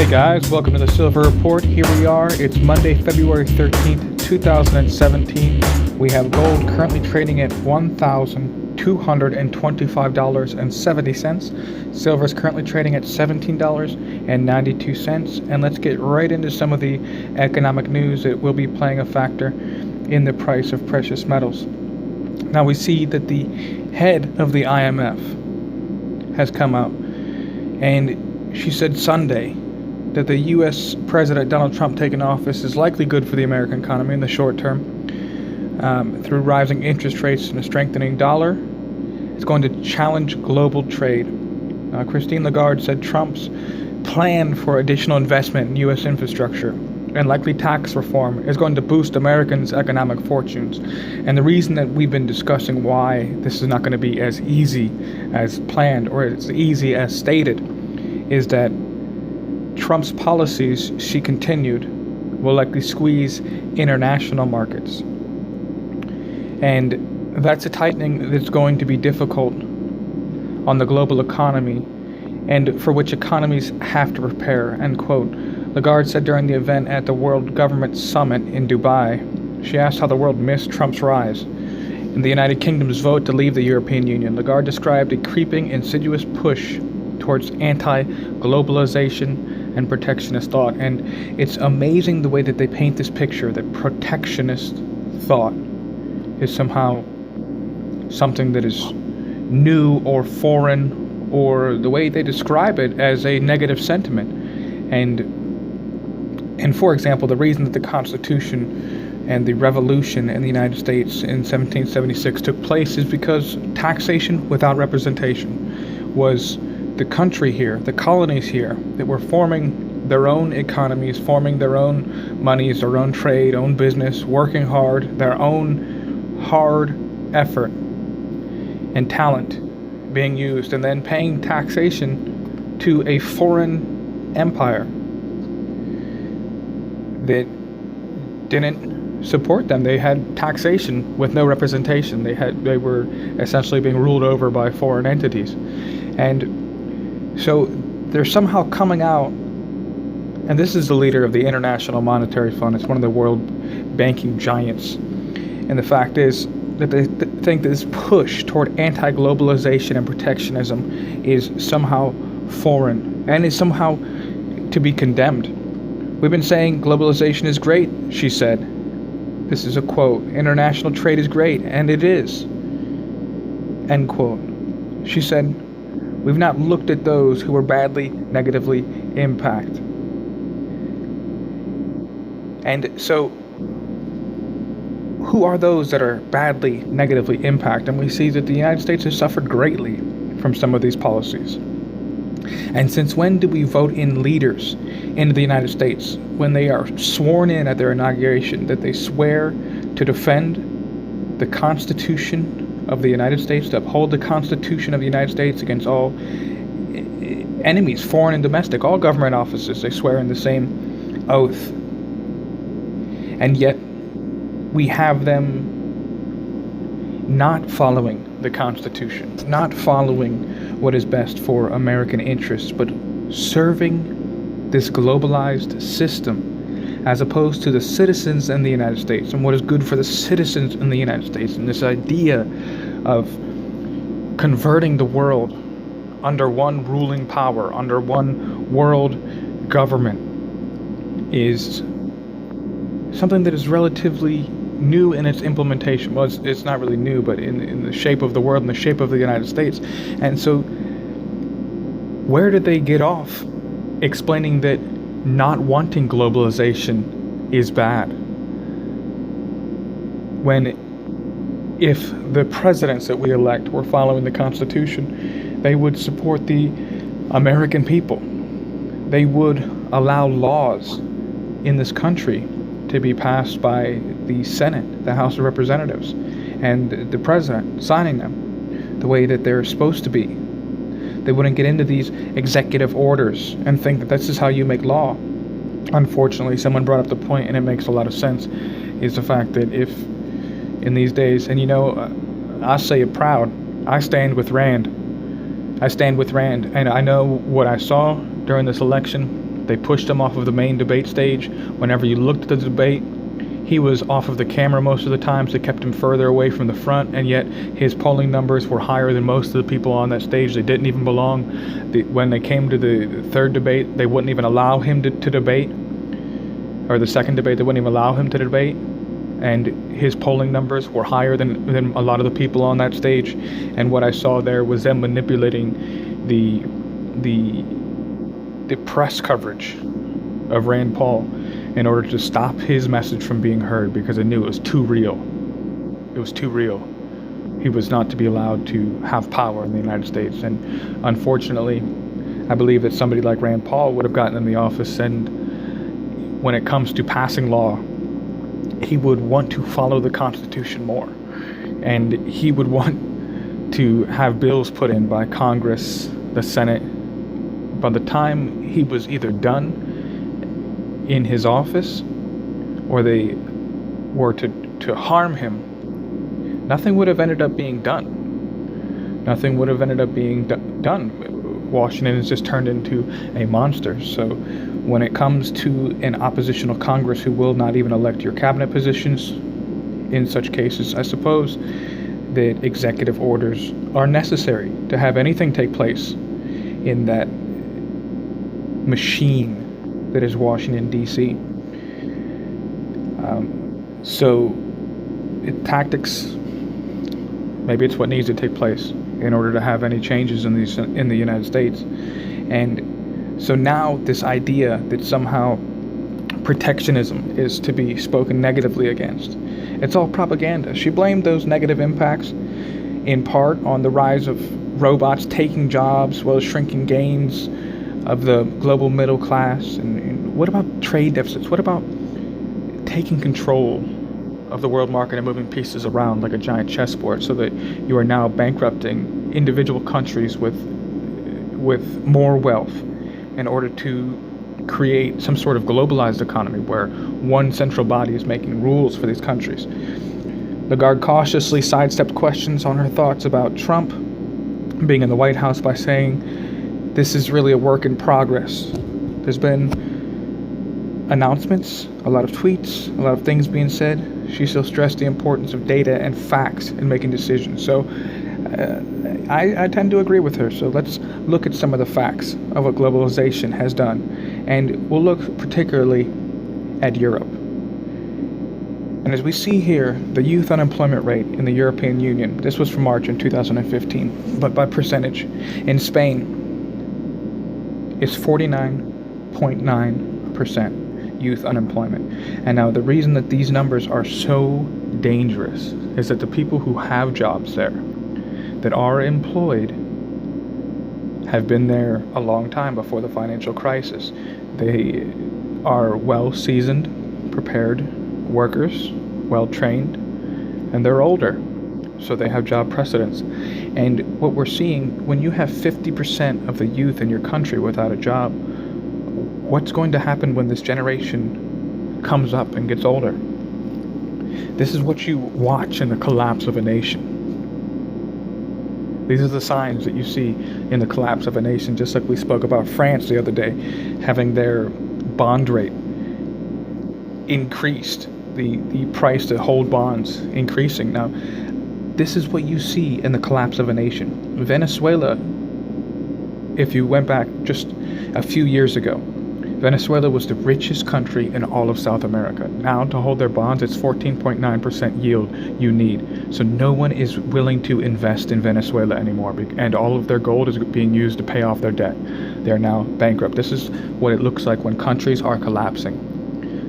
Hey guys, welcome to the Silver Report. Here we are. It's Monday, February 13th, 2017. We have gold currently trading at $1,225.70. Silver is currently trading at $17.92. And let's get right into some of the economic news that will be playing a factor in the price of precious metals. Now we see that the head of the IMF has come out, and she said Sunday that the U.S. President Donald Trump taking office is likely good for the American economy in the short term through rising interest rates and a strengthening dollar. It's going to challenge global trade. Christine Lagarde said Trump's plan for additional investment in U.S. infrastructure and likely tax reform is going to boost Americans' economic fortunes. And the reason that we've been discussing why this is not going to be as easy as planned or as easy as stated is that Trump's policies, she continued, will likely squeeze international markets. And that's a tightening that's going to be difficult on the global economy and for which economies have to prepare, end quote. Lagarde said during the event at the World Government Summit in Dubai, she asked how the world missed Trump's rise in the United Kingdom's vote to leave the European Union. Lagarde described a creeping, insidious push towards anti-globalization and protectionist thought. And it's amazing the way that they paint this picture that protectionist thought is somehow something that is new or foreign, or the way they describe it as a negative sentiment. And for example, the reason that the Constitution and the revolution in the United States in 1776 took place is because taxation without representation was the country here, the colonies here, that were forming their own economies, forming their own monies, their own trade, own business, working hard, their own hard effort and talent being used, and then paying taxation to a foreign empire that didn't support them. They had taxation with no representation. They were essentially being ruled over by foreign entities. And so they're somehow coming out, and this is the leader of the International Monetary Fund. It's one of the world banking giants. And the fact is that they think that this push toward anti-globalization and protectionism is somehow foreign and is somehow to be condemned. We've been saying globalization is great, she said. This is a quote. International trade is great, and it is. End quote. She said, we've not looked at those who were badly, negatively impacted. And so, who are those that are badly, negatively impacted? And we see that the United States has suffered greatly from some of these policies. And since when do we vote in leaders into the United States when they are sworn in at their inauguration that they swear to defend the Constitution of the United States, to uphold the Constitution of the United States against all enemies, foreign and domestic, all government offices, they swear in the same oath. And yet we have them not following the Constitution, not following what is best for American interests, but serving this globalized system as opposed to the citizens in the United States and what is good for the citizens in the United States. And this idea of converting the world under one ruling power, under one world government, is something that is relatively new in its implementation. Well, it's not really new, but in the shape of the world and the shape of the United States. And so where did they get off explaining that not wanting globalization is bad, when if the presidents that we elect were following the Constitution, they would support the American people. They would allow laws in this country to be passed by the Senate, the House of Representatives, and the president signing them the way that they're supposed to be. They wouldn't get into these executive orders and think that this is how you make law. Unfortunately, someone brought up the point, and it makes a lot of sense, is the fact that if in these days, and I say it proud, I stand with Rand. I stand with Rand, and I know what I saw during this election They pushed him off of the main debate stage. Whenever you looked at the debate, he was off of the camera most of the times. They kept him further away from the front, and yet his polling numbers were higher than most of the people on that stage. They didn't even belong. When they came to the third debate, they wouldn't even allow him to debate. Or the second debate, they wouldn't even allow him to debate. And his polling numbers were higher than a lot of the people on that stage. And what I saw there was them manipulating the press coverage of Rand Paul in order to stop his message from being heard, because they knew it was too real. It was too real. He was not to be allowed to have power in the United States. And unfortunately, I believe that somebody like Rand Paul would have gotten in the office, and when it comes to passing law, he would want to follow the Constitution more. And he would want to have bills put in by Congress, the Senate. By the time he was either done in his office or they were to harm him, nothing would have ended up being done. Nothing would have ended up being done. Washington has just turned into a monster. So when it comes to an oppositional Congress who will not even elect your cabinet positions, in such cases, I suppose that executive orders are necessary to have anything take place in that machine that is Washington, D.C. Tactics, maybe it's what needs to take place in order to have any changes in the United States. And so now this idea that somehow protectionism is to be spoken negatively against, it's all propaganda. She blamed those negative impacts in part on the rise of robots taking jobs, as well as shrinking gains of the global middle class. And what about trade deficits? What about taking control of the world market and moving pieces around like a giant chessboard, so that you are now bankrupting individual countries with more wealth in order to create some sort of globalized economy where one central body is making rules for these countries. Lagarde cautiously sidestepped questions on her thoughts about Trump being in the White House by saying this is really a work in progress. There's been announcements, a lot of tweets, a lot of things being said. She still stressed the importance of data and facts in making decisions. So I tend to agree with her. So let's look at some of the facts of what globalization has done. And we'll look particularly at Europe. And as we see here, the youth unemployment rate in the European Union, this was from March in 2015, but by percentage, in Spain, is 49.9%. Youth unemployment. And now the reason that these numbers are so dangerous is that the people who have jobs there, that are employed, have been there a long time before the financial crisis. They are well-seasoned, prepared workers, well-trained, and they're older, so they have job precedence. And what we're seeing, when you have 50% of the youth in your country without a job, what's going to happen when this generation comes up and gets older? This is what you watch in the collapse of a nation. These are the signs that you see in the collapse of a nation, just like we spoke about France the other day, having their bond rate increased, the price to hold bonds increasing. Now, this is what you see in the collapse of a nation. Venezuela, if you went back just a few years ago, Venezuela was the richest country in all of South America. Now, to hold their bonds, it's 14.9% yield you need. So no one is willing to invest in Venezuela anymore, and all of their gold is being used to pay off their debt. They're now bankrupt. This is what it looks like when countries are collapsing.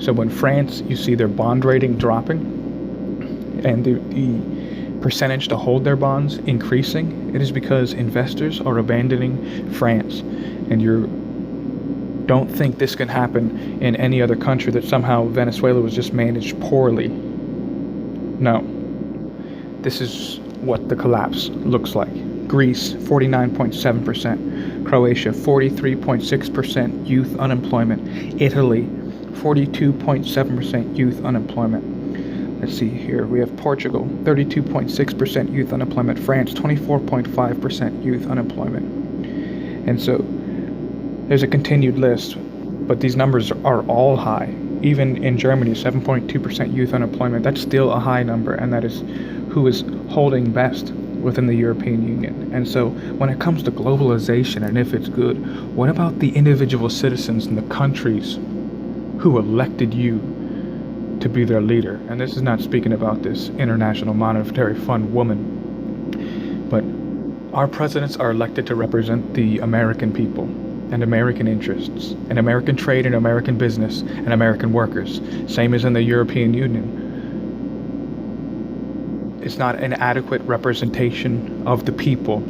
So when France, you see their bond rating dropping, and the percentage to hold their bonds increasing, it is because investors are abandoning France. And don't think this can happen in any other country, that somehow Venezuela was just managed poorly. No. This is what the collapse looks like. Greece, 49.7%. Croatia, 43.6% youth unemployment. Italy, 42.7% youth unemployment. Let's see here. We have Portugal, 32.6% youth unemployment. France, 24.5% youth unemployment. And so there's a continued list, But these numbers are all high. Even in Germany, 7.2% youth unemployment, that's still a high number, and that is who is holding best within the European Union. And so when it comes to globalization and if it's good, what about the individual citizens in the countries who elected you to be their leader? And this is not speaking about this International Monetary Fund woman, but our presidents are elected to represent the American people and American interests and American trade and American business and American workers, same as in the European Union. It's not an adequate representation of the people,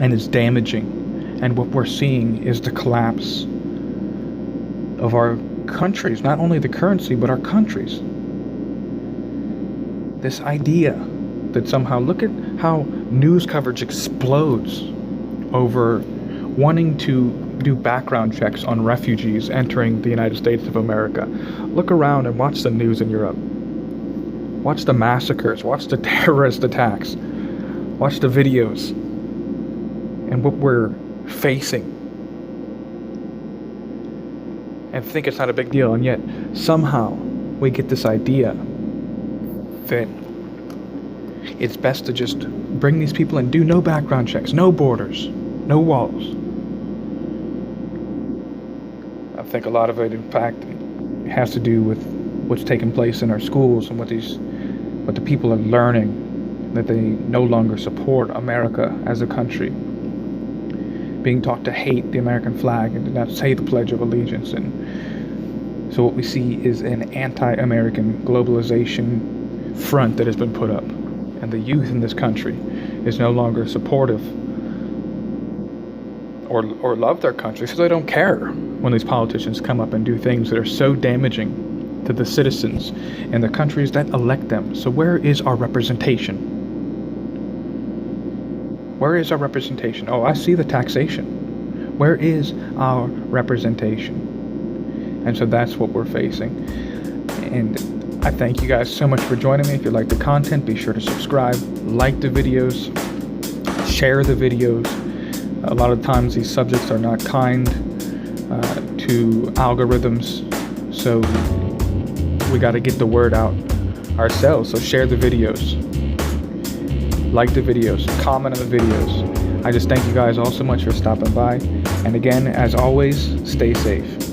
and it's damaging. And what we're seeing is the collapse of our countries, not only the currency, but our countries. This idea that somehow, look at how news coverage explodes over wanting to do background checks on refugees entering the United States of America. Look around and watch the news in Europe. Watch the massacres, watch the terrorist attacks, watch the videos, and what we're facing. And think it's not a big deal, and yet somehow we get this idea that it's best to just bring these people and do no background checks, no borders, no walls. I think a lot of it, in fact, has to do with what's taking place in our schools and what the people are learning, that they no longer support America as a country, being taught to hate the American flag and to not say the Pledge of Allegiance. And so what we see is an anti-American globalization front that has been put up, and the youth in this country is no longer supportive or love their country, so they don't care when these politicians come up and do things that are so damaging to the citizens and the countries that elect them. So where is our representation? Where is our representation? Oh, I see the taxation. Where is our representation? And so that's what we're facing. And I thank you guys so much for joining me. If you like the content, be sure to subscribe, like the videos, share the videos. A lot of times these subjects are not kind to algorithms, so we got to get the word out ourselves. So share the videos, like the videos, comment on the videos. I just thank you guys all so much for stopping by. And again, as always, stay safe.